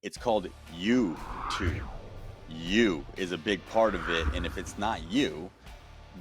It's called YouTube. You is a big part of it, and if it's not you,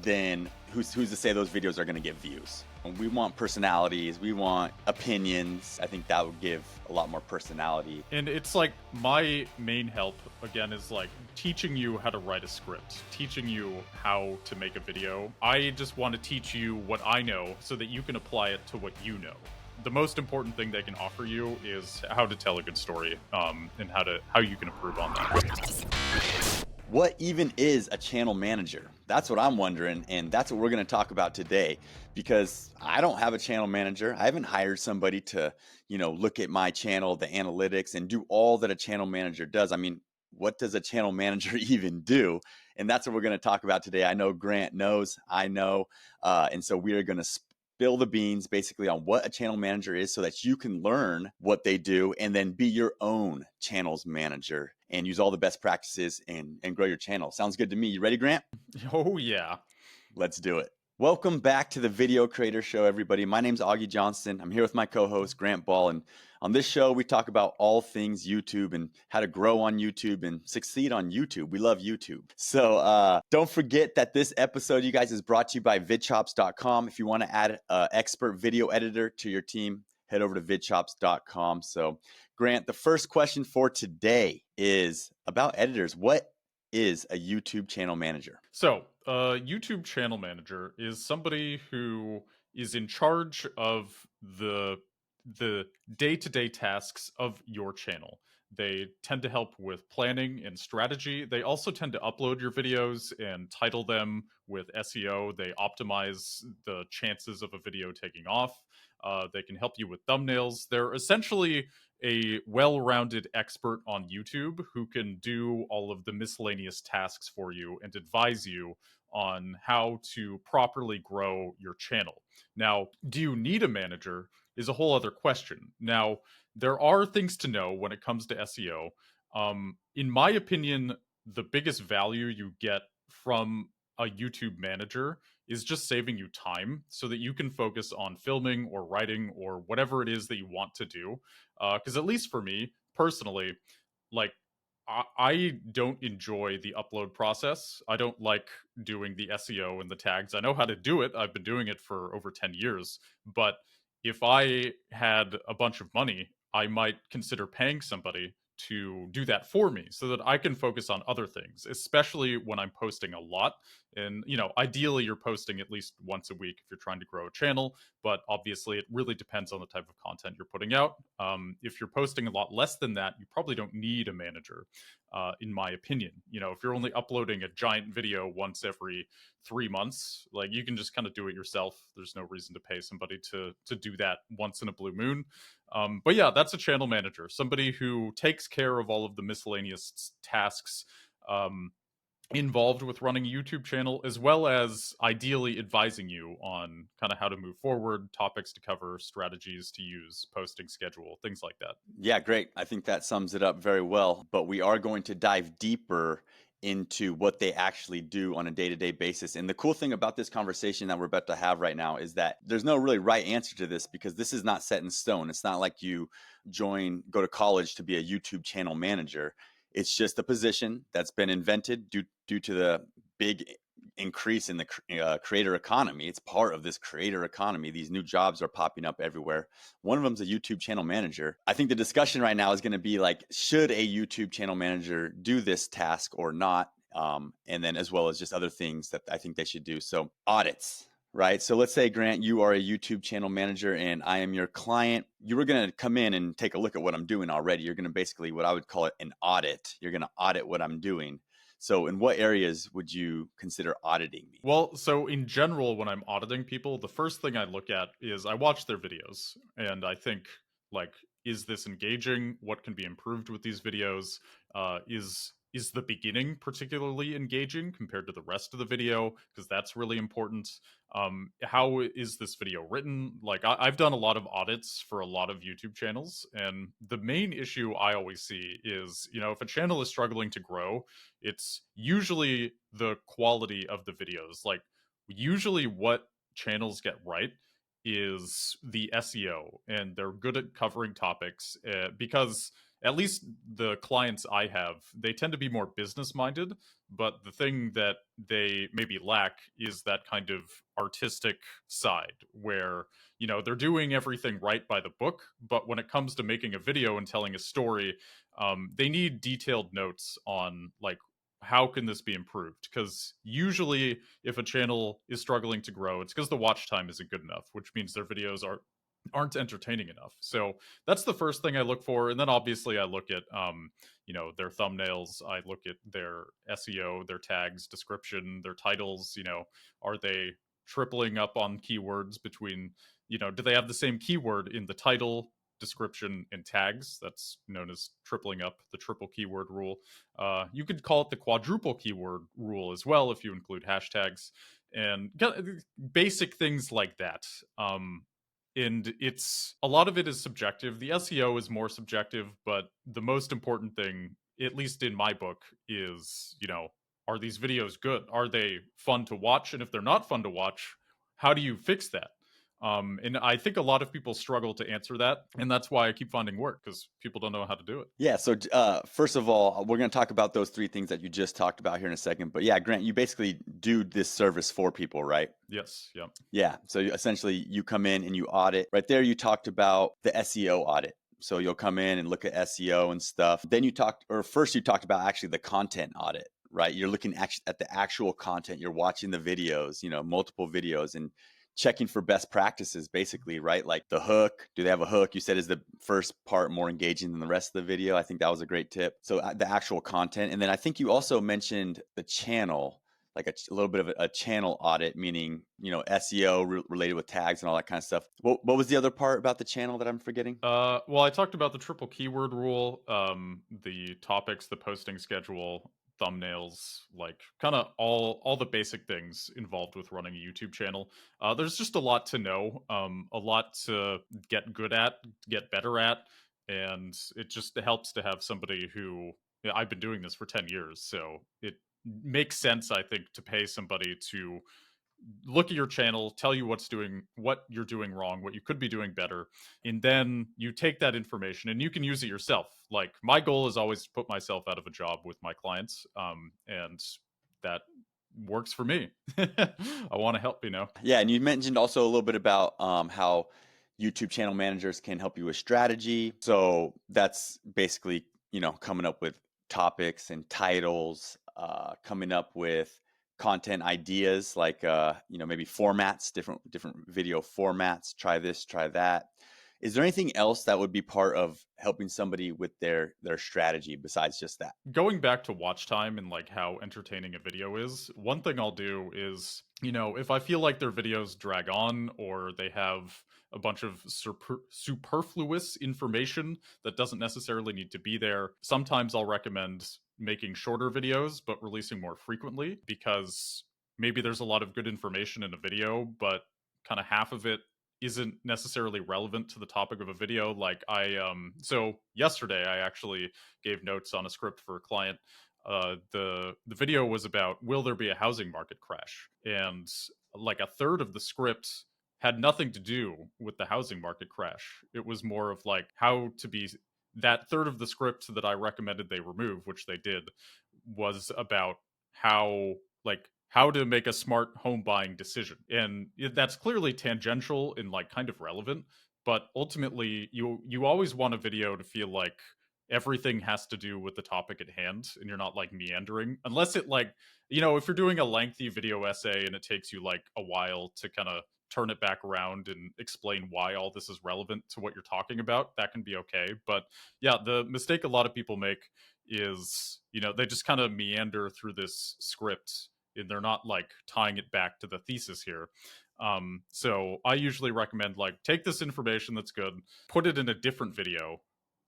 then who's to say those videos are going to get views? And we want personalities, we want opinions. I think that would give a lot more personality. And it's like my main help again is like teaching you how to write a script, teaching you how to make a video. I just want to teach you what I know so that you can apply it to what you know. The most important thing they can offer you is how to tell a good story, and how you can improve on that. What even is a channel manager? That's what I'm wondering, and that's what we're going to talk about today, because I don't have a channel manager. I haven't hired somebody to, look at my channel, the analytics, and do all that a channel manager does. I mean, what does a channel manager even do? And that's what we're going to talk about today. I know Grant knows, I know, and so we are going to spill the beans basically on what a channel manager is so that you can learn what they do and then be your own channel's manager and use all the best practices and grow your channel. Sounds good to me. You ready, Grant? Oh, yeah. Let's do it. Welcome back to the Video Creator Show, everybody. My name's Augie Johnston. I'm here with my co-host, Grant Ball. And on this show, we talk about all things YouTube and how to grow on YouTube and succeed on YouTube. We love YouTube. So don't forget that this episode, you guys, is brought to you by vidchops.com. If you want to add an expert video editor to your team, head over to vidchops.com. So, Grant, the first question for today is about editors. What is a YouTube channel manager? So, a YouTube channel manager is somebody who is in charge of the day-to-day tasks of your channel. They tend to help with planning and strategy. They also tend to upload your videos and title them with SEO. They optimize the chances of a video taking off. They can help you with thumbnails. They're essentially a well-rounded expert on YouTube who can do all of the miscellaneous tasks for you and advise you on how to properly grow your channel. Now, do you need a manager is a whole other question. Now, there are things to know when it comes to SEO. In my opinion, the biggest value you get from a YouTube manager is just saving you time so that you can focus on filming or writing or whatever it is that you want to do. Because at least for me personally, like I don't enjoy the upload process. I don't like doing the SEO and the tags. I know how to do it. I've been doing it for over 10 years. But if I had a bunch of money, I might consider paying somebody to do that for me so that I can focus on other things, especially when I'm posting a lot. And, ideally you're posting at least once a week if you're trying to grow a channel, but obviously it really depends on the type of content you're putting out. If you're posting a lot less than that, you probably don't need a manager, in my opinion. If you're only uploading a giant video once every 3 months, like you can just kind of do it yourself. There's no reason to pay somebody to do that once in a blue moon. But yeah, that's a channel manager, somebody who takes care of all of the miscellaneous tasks involved with running a YouTube channel, as well as ideally advising you on kind of how to move forward, topics to cover, strategies to use, posting schedule, things like that. Yeah, great. I think that sums it up very well. But we are going to dive deeper into what they actually do on a day-to-day basis. And the cool thing about this conversation that we're about to have right now is that there's no really right answer to this, because this is not set in stone. It's not like you go to college to be a YouTube channel manager. It's just a position that's been invented due to the big increase in the creator economy. It's part of this creator economy. These new jobs are popping up everywhere. One of them is a YouTube channel manager. I think the discussion right now is going to be like, should a YouTube channel manager do this task or not? And then as well as just other things that I think they should do. So audits, right? So let's say, Grant, you are a YouTube channel manager and I am your client. You were going to come in and take a look at what I'm doing already. You're going to basically, what I would call it, an audit. You're going to audit what I'm doing. So in what areas would you consider auditing me? Well, so in general, when I'm auditing people, the first thing I look at is I watch their videos and I think, like, is this engaging? What can be improved with these videos? Is the beginning particularly engaging compared to the rest of the video? Because that's really important. How is this video written? Like, I've done a lot of audits for a lot of YouTube channels, and the main issue I always see is, if a channel is struggling to grow, it's usually the quality of the videos. Like, usually what channels get right is the SEO, and they're good at covering topics, because at least the clients I have, they tend to be more business minded, but the thing that they maybe lack is that kind of artistic side where, they're doing everything right by the book, but when it comes to making a video and telling a story, they need detailed notes on like how can this be improved, because usually if a channel is struggling to grow, it's because the watch time isn't good enough, which means their videos aren't entertaining enough. So that's the first thing I look for, and then obviously I look at their thumbnails, I look at their SEO, their tags, description, their titles. Are they tripling up on keywords between, do they have the same keyword in the title, description, and tags? That's known as tripling up, the triple keyword rule. You could call it the quadruple keyword rule as well if you include hashtags and basic things like that. And it's a lot of it is subjective. The SEO is more subjective, but the most important thing, at least in my book, is, are these videos good? Are they fun to watch? And if they're not fun to watch, how do you fix that? And I think a lot of people struggle to answer that, and that's why I keep finding work, because people don't know how to do it. Yeah, so first of all, we're going to talk about those three things that you just talked about here in a second. But yeah, Grant, you basically do this service for people, right? Yes, yeah. Yeah. So essentially, you come in and you audit. Right there, you talked about the SEO audit. So you'll come in and look at SEO and stuff. Then first you talked about actually the content audit, right? You're looking at the actual content. You're watching the videos, multiple videos, and checking for best practices, basically, right? Like the hook. Do they have a hook? You said, is the first part more engaging than the rest of the video? I think that was a great tip. So the actual content. And then I think you also mentioned the channel, like a little bit of a channel audit, meaning, SEO related with tags and all that kind of stuff. What was the other part about the channel that I'm forgetting? Well, I talked about the triple keyword rule, the topics, the posting schedule, thumbnails, like kind of all the basic things involved with running a YouTube channel. There's just a lot to know, a lot to get good at, get better at, and it just helps to have somebody who, yeah, I've been doing this for 10 years, so it makes sense, I think, to pay somebody to look at your channel, tell you what you're doing wrong, what you could be doing better, and then you take that information and you can use it yourself. Like my goal is always to put myself out of a job with my clients, and that works for me. I want to help, Yeah, and you mentioned also a little bit about how YouTube channel managers can help you with strategy. So that's basically, coming up with topics and titles, coming up with content ideas, like maybe formats, different video formats. Try this, try that. Is there anything else that would be part of helping somebody with their strategy besides just that? Going back to watch time and like how entertaining a video is, one thing I'll do is, if I feel like their videos drag on or they have a bunch of superfluous information that doesn't necessarily need to be there, sometimes I'll recommend making shorter videos but releasing more frequently, because maybe there's a lot of good information in a video, but kind of half of it isn't necessarily relevant to the topic of a video. Like so yesterday I actually gave notes on a script for a client. The video was about, will there be a housing market crash? And like a third of the script had nothing to do with the housing market crash. It was more of like how to be, that third of the script that I recommended they remove, which they did, was about how, like, how to make a smart home buying decision. And that's clearly tangential and like kind of relevant, but ultimately you always want a video to feel like everything has to do with the topic at hand and you're not like meandering, unless it like, if you're doing a lengthy video essay and it takes you like a while to kind of turn it back around and explain why all this is relevant to what you're talking about, that can be okay. But yeah, the mistake a lot of people make is, they just kind of meander through this script and they're not like tying it back to the thesis here. So I usually recommend like take this information that's good, put it in a different video,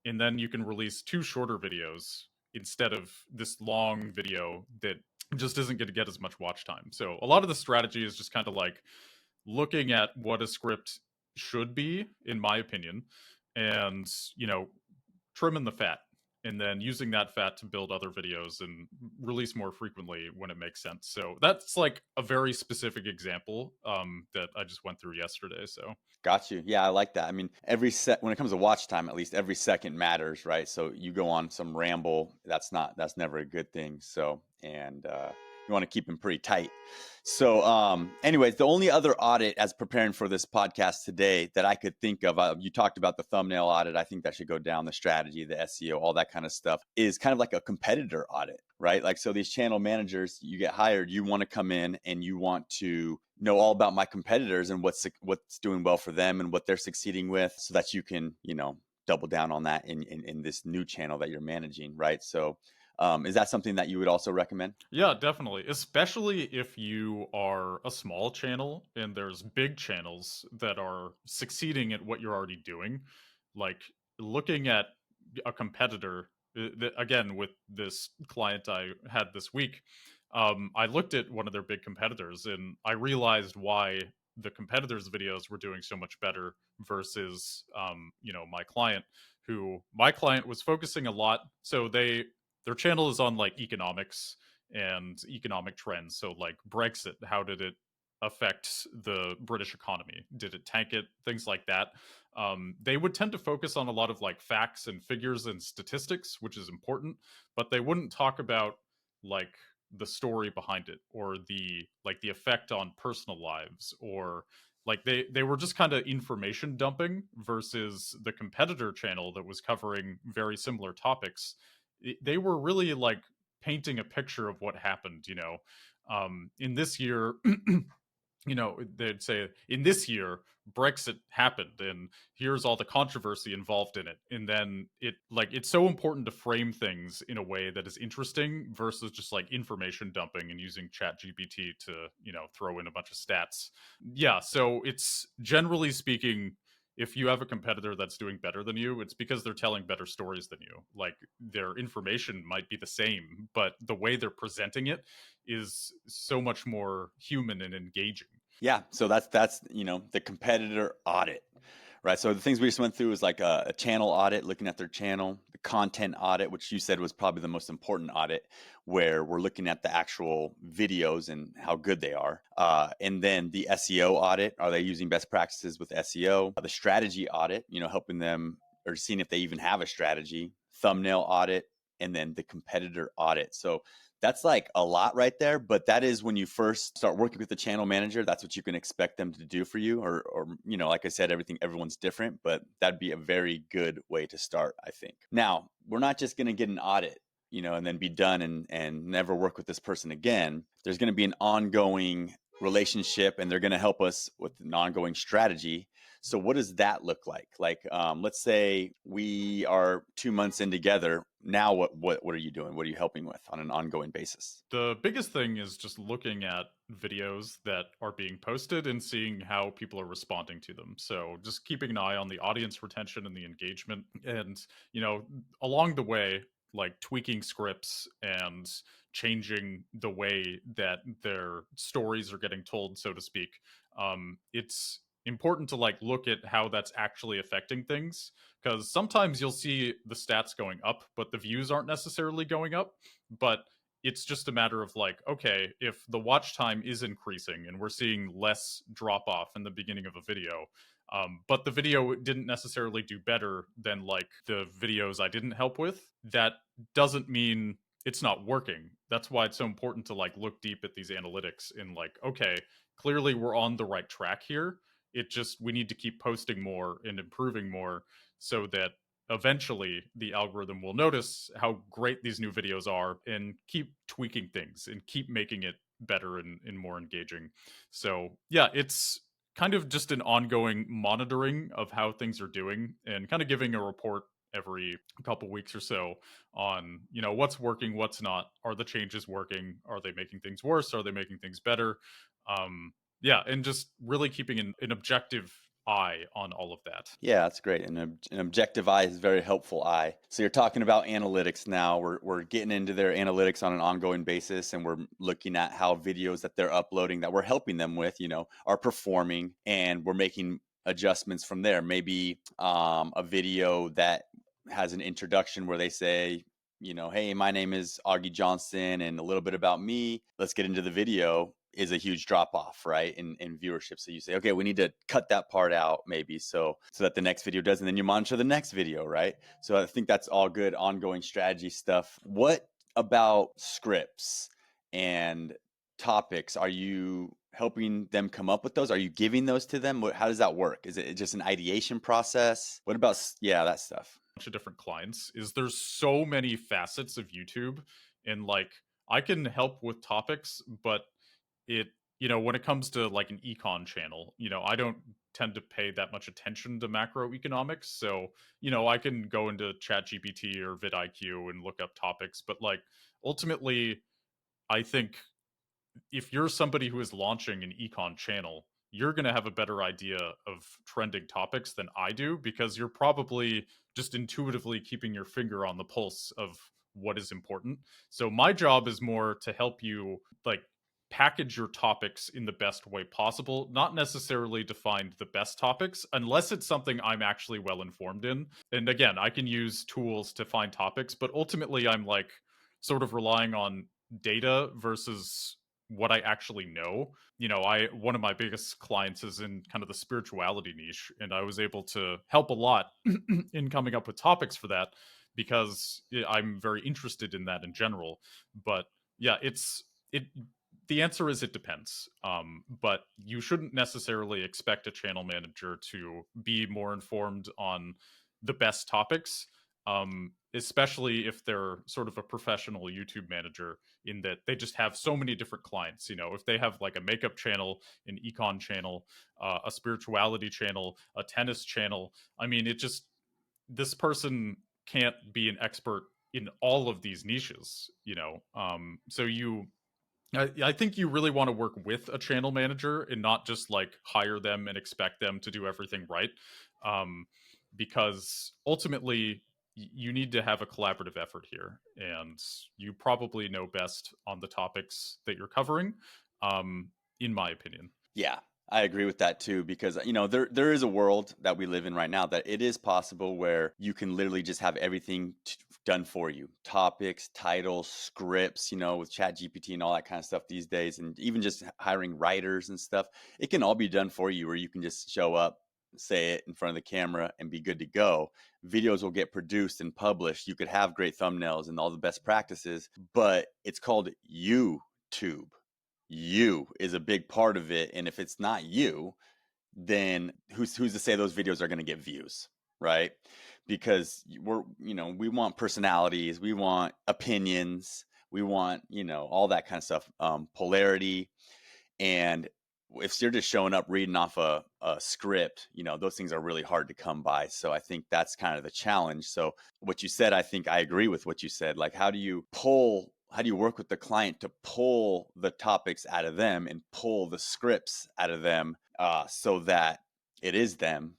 and then you can release two shorter videos instead of this long video that just isn't going to get as much watch time. So a lot of the strategy is just kind of like looking at what a script should be, in my opinion, and trimming the fat. and then using that fat to build other videos and release more frequently when it makes sense. So that's like a very specific example that I just went through yesterday. So Got you. Yeah, I like that. I mean, every set when it comes to watch time, at least every second matters, right? So you go on some ramble, that's never a good thing. So and you want to keep them pretty tight. So anyways, the only other audit as preparing for this podcast today that I could think of, you talked about the thumbnail audit. I think that should go down, the strategy, the SEO, all that kind of stuff is kind of like a competitor audit, right? Like, so these channel managers, you get hired, you want to come in and you want to know all about my competitors and what's doing well for them and what they're succeeding with, so that you can, double down on that in this new channel that you're managing, right? So is that something that you would also recommend? yeah, definitely. Especially if you are a small channel and there's big channels that are succeeding at what you're already doing. Like looking at a competitor, again, with this client I had this week, I looked at one of their big competitors and I realized why the competitors' videos were doing so much better versus, my client, who my client was focusing a lot. So their channel is on like economics and economic trends. So, like Brexit, how did it affect the British economy? Did it tank it? Things like that. They would tend to focus on a lot of like facts and figures and statistics, which is important, but they wouldn't talk about like the story behind it or the effect on personal lives, or like they were just kind of information dumping versus the competitor channel that was covering very similar topics. They were really like painting a picture of what happened, in this year. They'd say in this year Brexit happened and here's all the controversy involved in it, and then it's so important to frame things in a way that is interesting versus just like information dumping and using chat gpt to throw in a bunch of stats. Yeah, so it's generally speaking, if you have a competitor that's doing better than you, it's because they're telling better stories than you. Like their information might be the same, but the way they're presenting it is so much more human and engaging. Yeah, so that's the competitor audit, right? So the things we just went through is like a channel audit, looking at their channel, the content audit, which you said was probably the most important audit, where we're looking at the actual videos and how good they are. And then the SEO audit, are they using best practices with SEO? The strategy audit, helping them or seeing if they even have a strategy. Thumbnail audit, and then the competitor audit. So that's like a lot right there, but that is when you first start working with the channel manager, that's what you can expect them to do for you. Or like I said, everyone's different, but that'd be a very good way to start, I think. Now, we're not just going to get an audit, and then be done and never work with this person again. There's going to be an ongoing relationship, and they're going to help us with an ongoing strategy. So what does that look like? Like, let's say we are 2 months in together. Now, what are you doing? What are you helping with on an ongoing basis? The biggest thing is just looking at videos that are being posted and seeing how people are responding to them. So just keeping an eye on the audience retention and the engagement. And, along the way, like tweaking scripts and changing the way that their stories are getting told, so to speak. It's important to like look at how that's actually affecting things, because sometimes you'll see the stats going up, but the views aren't necessarily going up. But it's just a matter of like, okay, if the watch time is increasing and we're seeing less drop off in the beginning of a video, but the video didn't necessarily do better than like the videos I didn't help with, that doesn't mean it's not working. That's why it's so important to like look deep at these analytics and like, okay, clearly we're on the right track here. It just, we need to keep posting more and improving more so that eventually the algorithm will notice how great these new videos are and keep tweaking things and keep making it better and more engaging. So yeah, it's kind of just an ongoing monitoring of how things are doing and kind of giving a report every couple weeks or so on what's working, what's not. Are the changes working? Are they making things worse? Are they making things better? Yeah, and just really keeping an objective eye on all of that. Yeah, that's great. And an objective eye is a very helpful eye. So you're talking about analytics now. We're getting into their analytics on an ongoing basis, and we're looking at how videos that they're uploading that we're helping them with, are performing, and we're making adjustments from there. Maybe a video that has an introduction where they say, hey, my name is Augie Johnson and a little bit about me. Let's get into the video is a huge drop off, right? In viewership. So you say, okay, we need to cut that part out maybe so that the next video does, and then you monitor the next video, right? So I think that's all good ongoing strategy stuff. What about scripts and topics? Are you helping them come up with those? Are you giving those to them? How does that work? Is it just an ideation process? What about, yeah, that stuff? Bunch of different clients is there's so many facets of YouTube, and like I can help with topics, but it when it comes to like an econ channel, I don't tend to pay that much attention to macroeconomics. So, I can go into Chat GPT or vidIQ and look up topics, but like ultimately I think if you're somebody who is launching an econ channel, you're going to have a better idea of trending topics than I do, because you're probably just intuitively keeping your finger on the pulse of what is important. So my job is more to help you like package your topics in the best way possible, not necessarily to find the best topics unless it's something I'm actually well informed in. And again, I can use tools to find topics, but ultimately I'm like sort of relying on data versus what I actually know. I one of my biggest clients is in kind of the spirituality niche, and I was able to help a lot in coming up with topics for that because I'm very interested in that in general. But yeah, it the answer is it depends. But you shouldn't necessarily expect a channel manager to be more informed on the best topics, especially if they're sort of a professional YouTube manager, in that they just have so many different clients. If they have like a makeup channel, an econ channel, a spirituality channel, a tennis channel, I mean, this person can't be an expert in all of these niches. So I think you really want to work with a channel manager and not just like hire them and expect them to do everything right. Um, because ultimately, you need to have a collaborative effort here, and you probably know best on the topics that you're covering, in my opinion. Yeah, I agree with that too, because there is a world that we live in right now that it is possible where you can literally just have everything done for you. Topics, titles, scripts, with Chat GPT and all that kind of stuff these days, and even just hiring writers and stuff. It can all be done for you, where you can just show up, say it in front of the camera, and be good to go. Videos will get produced and published. You could have great thumbnails and all the best practices, but it's called YouTube. You is a big part of it, and if it's not you, then who's to say those videos are going to get views, right? Because we want personalities, we want opinions, we want all that kind of stuff, polarity. And if you're just showing up reading off a script, those things are really hard to come by. So I think that's kind of the challenge. So what you said, I think I agree with what you said. Like, how do you work with the client to pull the topics out of them and pull the scripts out of them, so that it is them?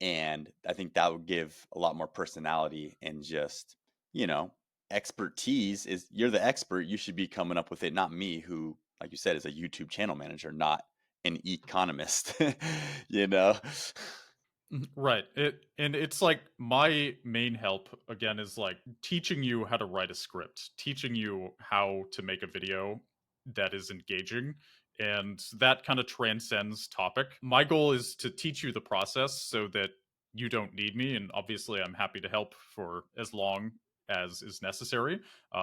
And I think that would give a lot more personality, and just, you know, expertise. Is You're the expert. You should be coming up with it, not me, who, like you said, is a YouTube channel manager, not an economist, you know? Right. It's like my main help again is like teaching you how to write a script, teaching you how to make a video that is engaging, and that kind of transcends topic. My goal is to teach you the process so that you don't need me, and obviously I'm happy to help for as long as is necessary.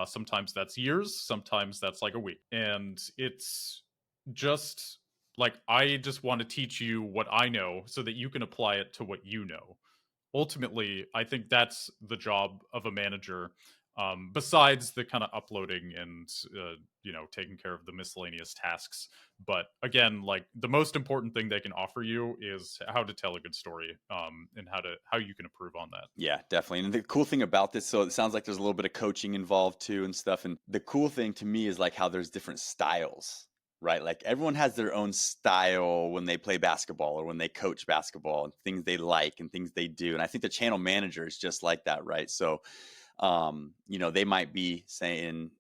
Sometimes that's years, sometimes that's like a week. And it's just like I just want to teach you what I know so that you can apply it to what you know. Ultimately, I think that's the job of a manager. Besides the kind of uploading and taking care of the miscellaneous tasks, but again, like the most important thing they can offer you is how to tell a good story, and how you can improve on that. Yeah, definitely. And the cool thing about this, so it sounds like there's a little bit of coaching involved too and stuff. And the cool thing to me is like how there's different styles, right? Like everyone has their own style when they play basketball or when they coach basketball, and things they like and things they do. And I think the channel manager is just like that, right? So they might be saying,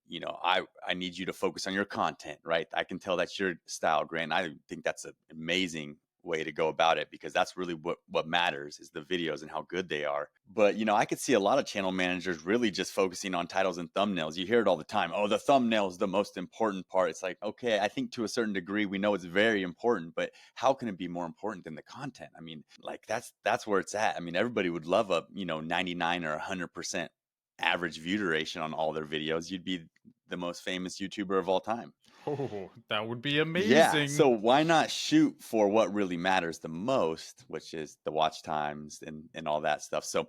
I need you to focus on your content, right? I can tell that's your style, Grant. I think that's amazing way to go about it, because that's really what matters, is the videos and how good they are. But I could see a lot of channel managers really just focusing on titles and thumbnails. You hear it all the time. Oh, the thumbnail is the most important part. It's like, okay, I think to a certain degree we know it's very important, but how can it be more important than the content? I mean, like that's where it's at. I mean, everybody would love a 99 or 100% average view duration on all their videos. You'd be the most famous YouTuber of all time. Oh, that would be Yeah, amazing. so why not shoot for what really matters the most, which is the watch times and all that stuff. So,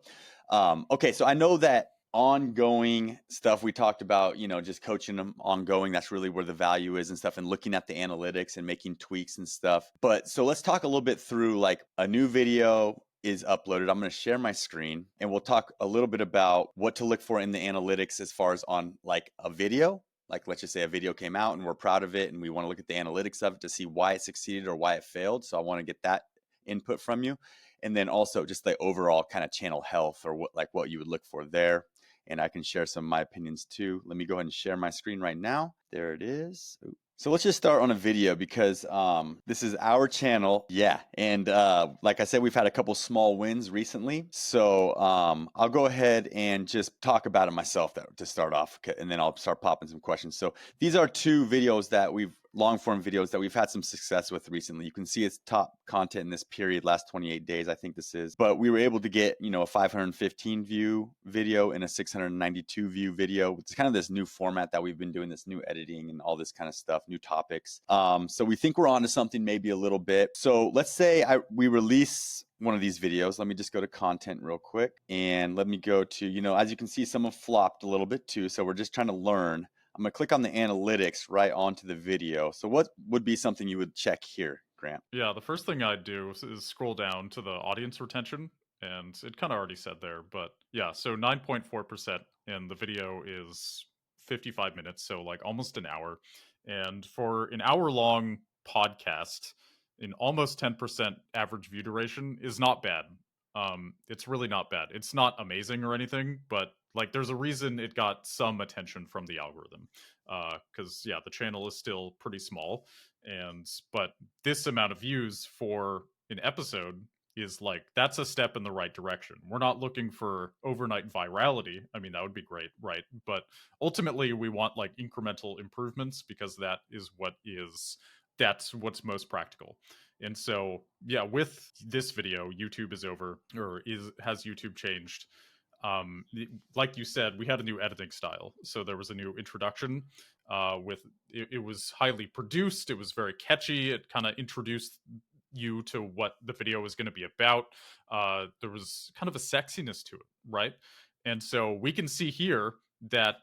okay, so I know that ongoing stuff we talked about, just coaching them ongoing, that's really where the value is and stuff, and looking at the analytics and making tweaks and stuff. But so let's talk a little bit through, like, a new video is uploaded. I'm going to share my screen and we'll talk a little bit about what to look for in the analytics as far as on like a video. Like, let's just say a video came out and we're proud of it and we want to look at the analytics of it to see why it succeeded or why it failed. So I want to get that input from you. And then also just the overall kind of channel health, or what you would look for there. And I can share some of my opinions too. Let me go ahead and share my screen right now. There it is. Ooh. So let's just start on a video, because this is our channel. Yeah. And like I said, we've had a couple small wins recently. So I'll go ahead and just talk about it myself to start off, and then I'll start popping some questions. So these are two videos that long form videos that we've had some success with recently. You can see it's top content in this period, last 28 days, I think this is. But we were able to get, a 515 view video and a 692 view video. It's kind of this new format that we've been doing, this new editing and all this kind of stuff, new topics. So we think we're onto something maybe a little bit. So let's say we release one of these videos. Let me just go to content real quick, and let me go to, as you can see, some have flopped a little bit too. So we're just trying to learn. I'm going to click on the analytics right onto the video. So what would be something you would check here, Grant? Yeah, the first thing I'd do is scroll down to the audience retention, and it kind of already said there, but yeah, so 9.4%, and the video is 55 minutes, so like almost an hour. And for an hour long podcast, in almost 10% average view duration is not bad. It's really not bad. It's not amazing or anything, but like there's a reason it got some attention from the algorithm. Because yeah, the channel is still pretty small, but this amount of views for an episode is like, that's a step in the right direction. We're not looking for overnight virality. I mean, that would be great, right? But ultimately we want like incremental improvements, because that's what's most practical. And so yeah, with this video, YouTube is over, or has YouTube changed? Like you said, we had a new editing style, so there was a new introduction. It was highly produced, it was very catchy, it kind of introduced you to what the video was going to be about. There was kind of a sexiness to it, right? And so we can see here that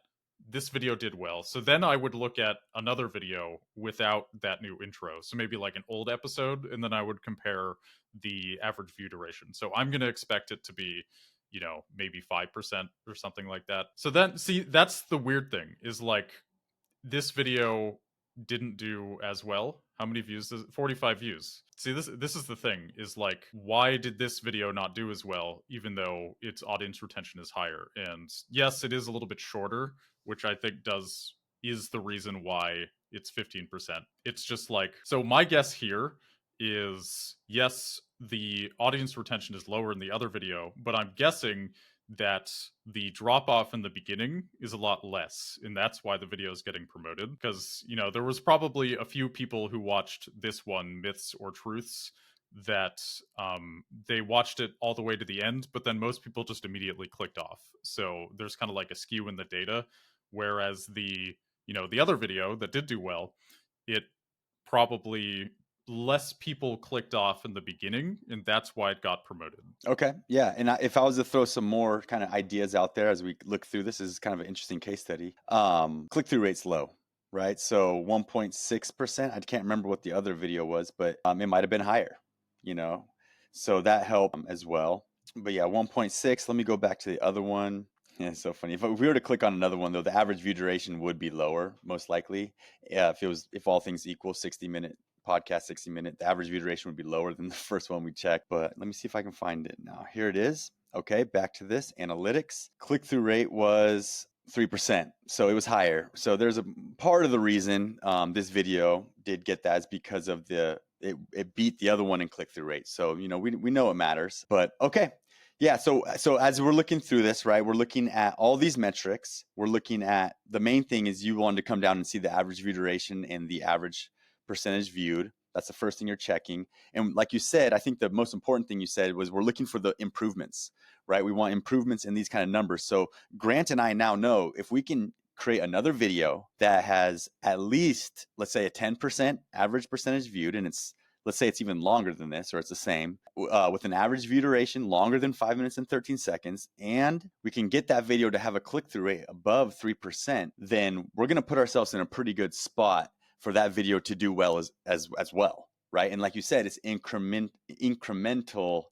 this video did well. So then I would look at another video without that new intro, so maybe like an old episode, and then I would compare the average view duration. So I'm going to expect it to be, maybe 5% or something like that. So then, see, that's the weird thing, is like, this video didn't do as well. How many views is it? 45 views. See, this is the thing, is like, why did this video not do as well, even though its audience retention is higher? And yes, it is a little bit shorter, which I think is the reason why it's 15%. It's just like, so my guess here is, yes, the audience retention is lower in the other video, but I'm guessing that the drop off in the beginning is a lot less, and that's why the video is getting promoted. Because there was probably a few people who watched this one, Myths or Truths, that they watched it all the way to the end, but then most people just immediately clicked off. So there's kind of like a skew in the data. Whereas the other video that did do well, it probably less people clicked off in the beginning, and that's why it got promoted. Okay. Yeah. And if I was to throw some more kind of ideas out there as we look through this, is kind of an interesting case study. Click-through rate's low, right? So 1.6%. I can't remember what the other video was, but it might have been higher, you know? So that helped as well. But yeah, 1.6. Let me go back to the other one. Yeah, it's so funny. If we were to click on another one, though, the average view duration would be lower, most likely. Yeah, if all things equal, 60-minute podcast, 60-minute, the average view duration would be lower than the first one we checked. But let me see if I can find it now. Here it is. Okay, back to this analytics. Click-through rate was 3%, so it was higher. So there's a part of the reason this video did get that is because of it beat the other one in click through rate. So we know it matters. But okay, yeah. So as we're looking through this, right, we're looking at all these metrics. We're looking at the main thing is you wanted to come down and see the average view duration and the average percentage viewed. That's the first thing you're checking. And like you said, I think the most important thing you said was we're looking for the improvements, right? We want improvements in these kind of numbers. So Grant and I now know if we can create another video that has at least, let's say, a 10% average percentage viewed, and let's say it's even longer than this, or it's the same, with an average view duration longer than 5 minutes and 13 seconds, and we can get that video to have a click-through rate above 3%, then we're going to put ourselves in a pretty good spot for that video to do well as well, right? And like you said, it's incremental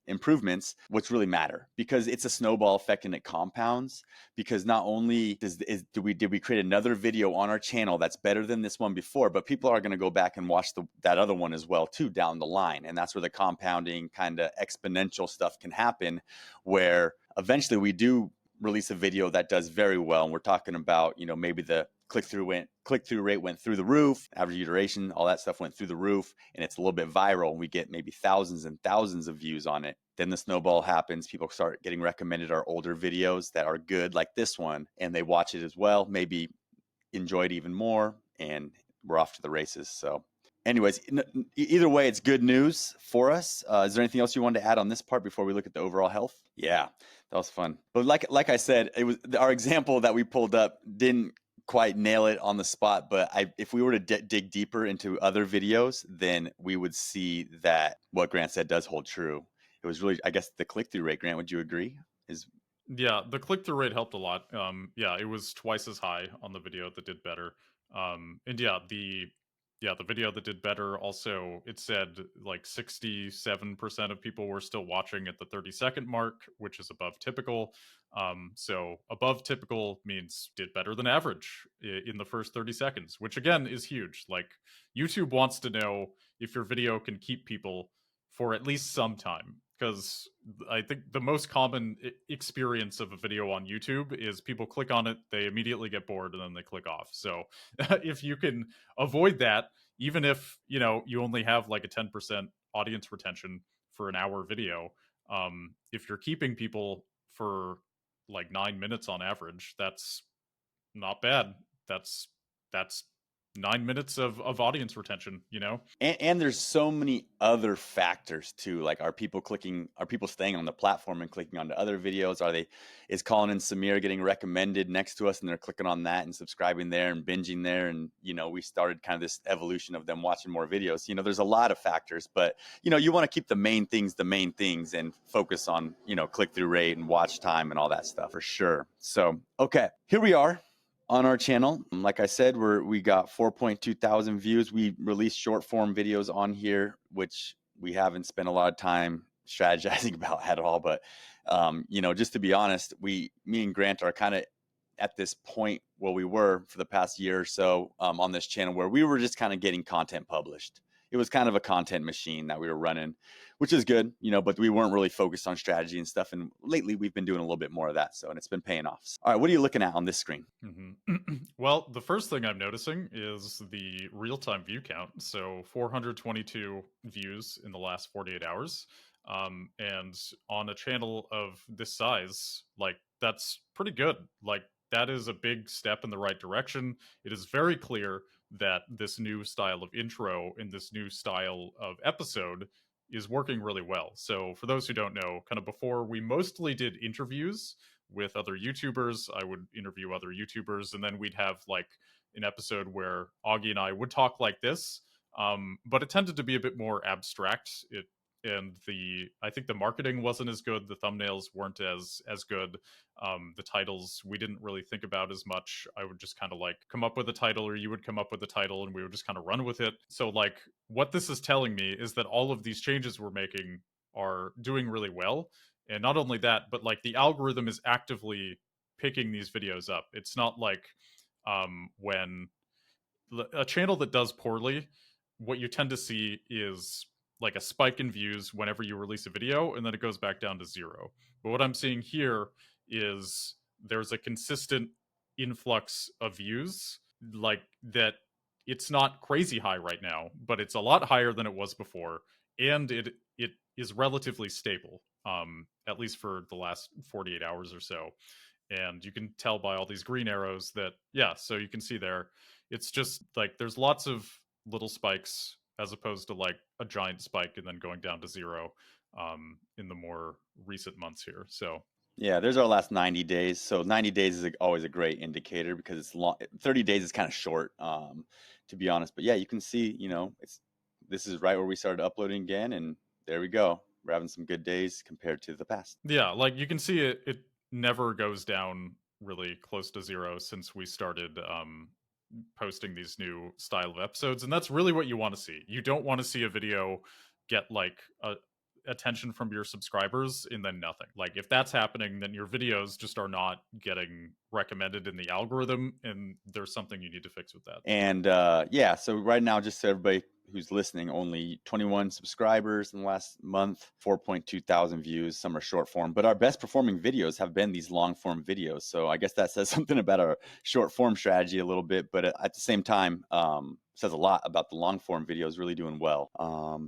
improvements which really matter, because it's a snowball effect and it compounds. Because not only did we create another video on our channel that's better than this one before, but people are going to go back and watch that other one as well too down the line, and that's where the compounding kind of exponential stuff can happen, where eventually we do release a video that does very well, and we're talking about maybe the click-through rate went through the roof, average duration, all that stuff went through the roof, and it's a little bit viral, and we get maybe thousands and thousands of views on it. Then the snowball happens. People start getting recommended our older videos that are good, like this one, and they watch it as well, maybe enjoy it even more, and we're off to the races. So anyways, either way, it's good news for us. Is there anything else you wanted to add on this part before we look at the overall health? Yeah, that was fun. But like I said, it was our example that we pulled up didn't quite nail it on the spot, but if we were to dig deeper into other videos, then we would see that what Grant said does hold true. It was really, I guess, the click-through rate. Grant, would you agree? Yeah, the click-through rate helped a lot. Yeah, it was twice as high on the video that did better. And the video that did better also, it said like 67% of people were still watching at the 30-second mark, which is above typical. So above typical means did better than average in the first 30 seconds, which again is huge. Like, YouTube wants to know if your video can keep people for at least some time, because I think the most common experience of a video on YouTube is people click on it, they immediately get bored, and then they click off. So if you can avoid that, even if you only have like a 10% audience retention for an hour video, if you're keeping people for like 9 minutes on average, that's not bad. That's 9 minutes of audience retention, And there's so many other factors too. Like, are people staying on the platform and clicking onto other videos? Is Colin and Samir getting recommended next to us and they're clicking on that and subscribing there and binging there? And, we started kind of this evolution of them watching more videos. There's a lot of factors, but, you want to keep the main things and focus on, click-through rate and watch time and all that stuff for sure. So, okay, here we are on our channel. Like I said, we got 4.2 thousand views. We release short form videos on here, which we haven't spent a lot of time strategizing about at all. But just to be honest, me and Grant are kind of at this point where we were for the past year or so on this channel, where we were just kind of getting content published. It was kind of a content machine that we were running, which is good, but we weren't really focused on strategy and stuff. And lately we've been doing a little bit more of that. And it's been paying off. All right, what are you looking at on this screen? Well, the first thing I'm noticing is the real-time view count. So 422 views in the last 48 hours. And on a channel of this size, like, that's pretty good. Like, that is a big step in the right direction. It is very clear that this new style of intro and this new style of episode is working really well. So for those who don't know, kind of before, we mostly did interviews with other YouTubers. I would interview other YouTubers, and then we'd have like an episode where Augie and I would talk like this. But it tended to be a bit more abstract. I think the marketing wasn't as good. The thumbnails weren't as good. The titles we didn't really think about as much. I would just kind of like come up with a title, or you would come up with a title, and we would just kind of run with it. So like, what this is telling me is that all of these changes we're making are doing really well. And not only that, but like, the algorithm is actively picking these videos up. It's not like when a channel that does poorly, what you tend to see is like a spike in views whenever you release a video, and then it goes back down to zero. But what I'm seeing here is there's a consistent influx of views, like, that it's not crazy high right now, but it's a lot higher than it was before, and it is relatively stable, at least for the last 48 hours or so. And you can tell by all these green arrows that, yeah, so you can see there, it's just like there's lots of little spikes as opposed to like a giant spike and then going down to zero in the more recent months here. So Yeah, there's our last 90 days. So 90 days is always a great indicator because it's long. 30 days is kind of short, to be honest. But yeah, you can see, this is right where we started uploading again, and there we go. We're having some good days compared to the past. yeah, like you can see it never goes down really close to zero since we started posting these new style of episodes, and that's really what you want to see. You don't want to see a video get like attention from your subscribers and then nothing. Like if that's happening, then your videos just are not getting recommended in the algorithm, and there's something you need to fix with that. And yeah, so right now, just so everybody who's listening, only 21 subscribers in the last month, 4.2 thousand views. Some are short form, but our best performing videos have been these long form videos. So I guess that says something about our short form strategy a little bit, but at the same time, says a lot about the long form videos really doing well.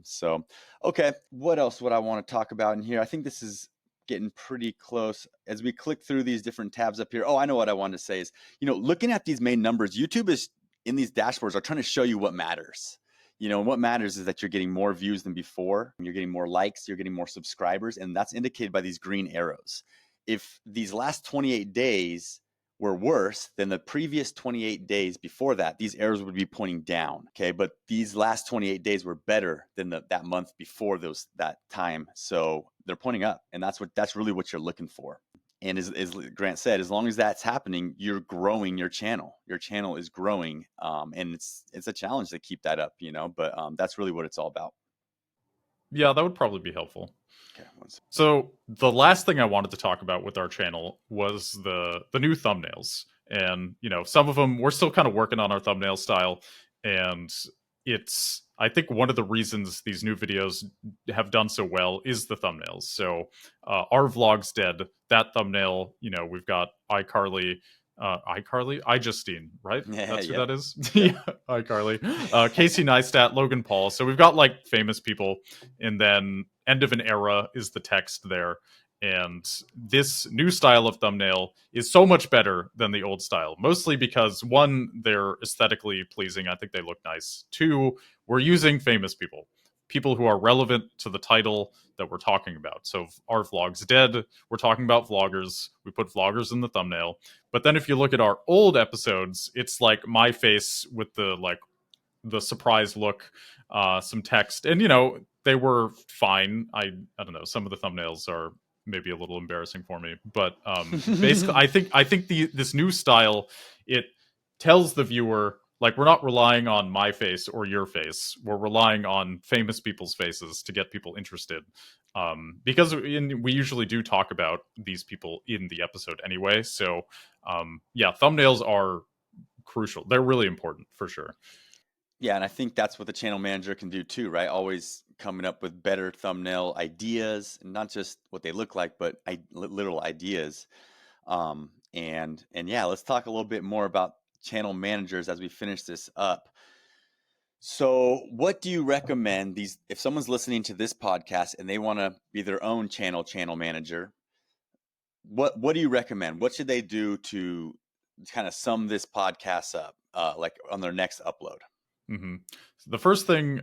So, okay, what else would I want to talk about in here? I think this is getting pretty close as we click through these different tabs up here. Oh, I know what I wanted to say is, looking at these main numbers, YouTube is in these dashboards are trying to show you what matters. And what matters is that you're getting more views than before, you're getting more likes, you're getting more subscribers, and that's indicated by these green arrows. If these last 28 days were worse than the previous 28 days before that, these arrows would be pointing down. Okay. But these last 28 days were better than that month before that time. So they're pointing up, and that's really what you're looking for. And as Grant said, as long as that's happening, you're growing your channel. Your channel is growing, and it's a challenge to keep that up, But that's really what it's all about. Yeah, that would probably be helpful. Okay. So the last thing I wanted to talk about with our channel was the new thumbnails. And some of them we're still kind of working on our thumbnail style, and it's I think one of the reasons these new videos have done so well is the thumbnails. So our vlog's dead. That thumbnail, we've got iJustine, right? Yeah. That's who Yep. that is. Yep. Yeah, iCarly, Casey Neistat, Logan Paul. So we've got like famous people, and then end of an era is the text there. And this new style of thumbnail is so much better than the old style, mostly because one, they're aesthetically pleasing. I think they look nice. Two, we're using famous people who are relevant to the title that we're talking about. So our vlog's dead. We're talking about vloggers. We put vloggers in the thumbnail. But then if you look at our old episodes, it's like my face with the surprise look, some text, and they were fine. I don't know. Some of the thumbnails are maybe a little embarrassing for me, but basically, I think this new style, it tells the viewer like we're not relying on my face or your face. We're relying on famous people's faces to get people interested. Because we usually do talk about these people in the episode anyway. So yeah, thumbnails are crucial. They're really important for sure. Yeah, and I think that's what the channel manager can do too, right? Always coming up with better thumbnail ideas, and not just what they look like, but literal ideas. And yeah, let's talk a little bit more about channel managers as we finish this up. So, what do you recommend these if someone's listening to this podcast and they want to be their own channel manager? What do you recommend? What should they do to kind of sum this podcast up, like on their next upload? Mm-hmm. So the first thing,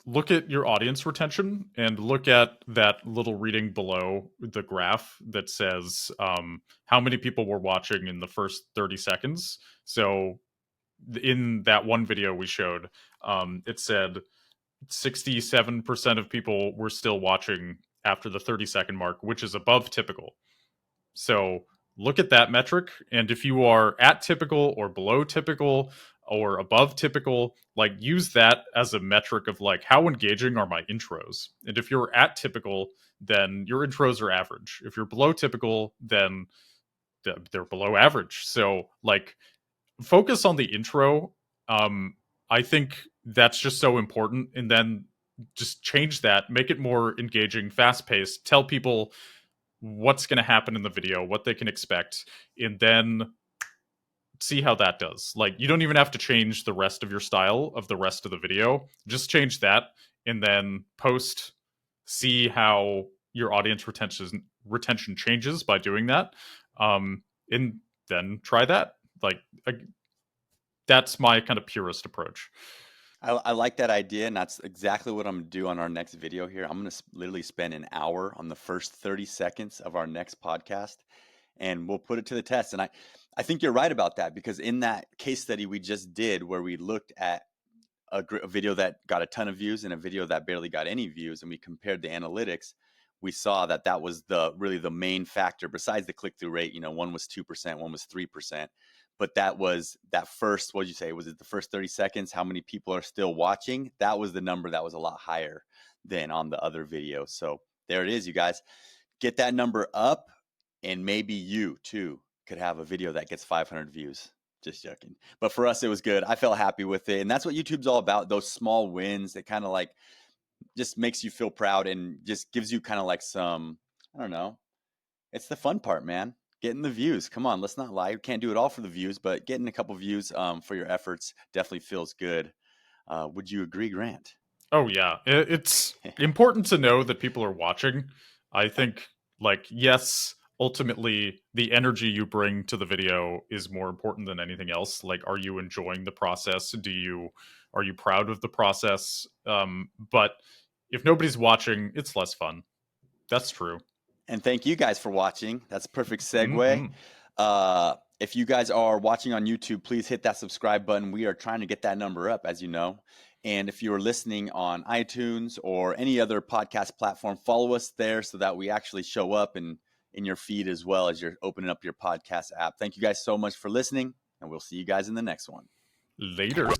look at your audience retention and look at that little reading below the graph that says how many people were watching in the first 30 seconds. So in that one video we showed, it said 67% of people were still watching after the 30-second mark, which is above typical. So look at that metric. And if you are at typical or below typical or above typical, like use that as a metric of like how engaging are my intros. And if you're at typical, then your intros are average. If you're below typical, then they're below average. So like focus on the intro. I think that's just so important. And then just change that, make it more engaging, fast paced, tell people what's going to happen in the video, what they can expect, and then see how that does. Like, you don't even have to change the rest of your style of the rest of the video. Just change that and then post, see how your audience retention changes by doing that. And then try that. Like, that's my kind of purist approach. I like that idea, and that's exactly what I'm gonna do on our next video here. I'm gonna literally spend an hour on the first 30 seconds of our next podcast, and we'll put it to the test. And I think you're right about that, because in that case study we just did, where we looked at a video that got a ton of views and a video that barely got any views, and we compared the analytics, we saw that that was really the main factor besides the click-through rate. One was 2%, one was 3%. But that was that first, what did you say? Was it the first 30 seconds? How many people are still watching? That was the number that was a lot higher than on the other video. So there it is, you guys. Get that number up, and maybe you too could have a video that gets 500 views. Just joking. But for us, it was good. I felt happy with it. And that's what YouTube's all about. Those small wins that kind of like just makes you feel proud and just gives you kind of like some, I don't know. It's the fun part, man. Getting the views. Come on, let's not lie. You can't do it all for the views, but getting a couple views for your efforts definitely feels good. Would you agree, Grant? Oh yeah, it's important to know that people are watching. I think, like, yes, ultimately the energy you bring to the video is more important than anything else. Like, are you enjoying the process? Are you proud of the process? But if nobody's watching, it's less fun. That's true. And thank you guys for watching. That's a perfect segue. Mm-hmm. If you guys are watching on YouTube, please hit that subscribe button. We are trying to get that number up, as you know. And if you are listening on iTunes or any other podcast platform, follow us there so that we actually show up in your feed as well as you're opening up your podcast app. Thank you guys so much for listening, and we'll see you guys in the next one. Later.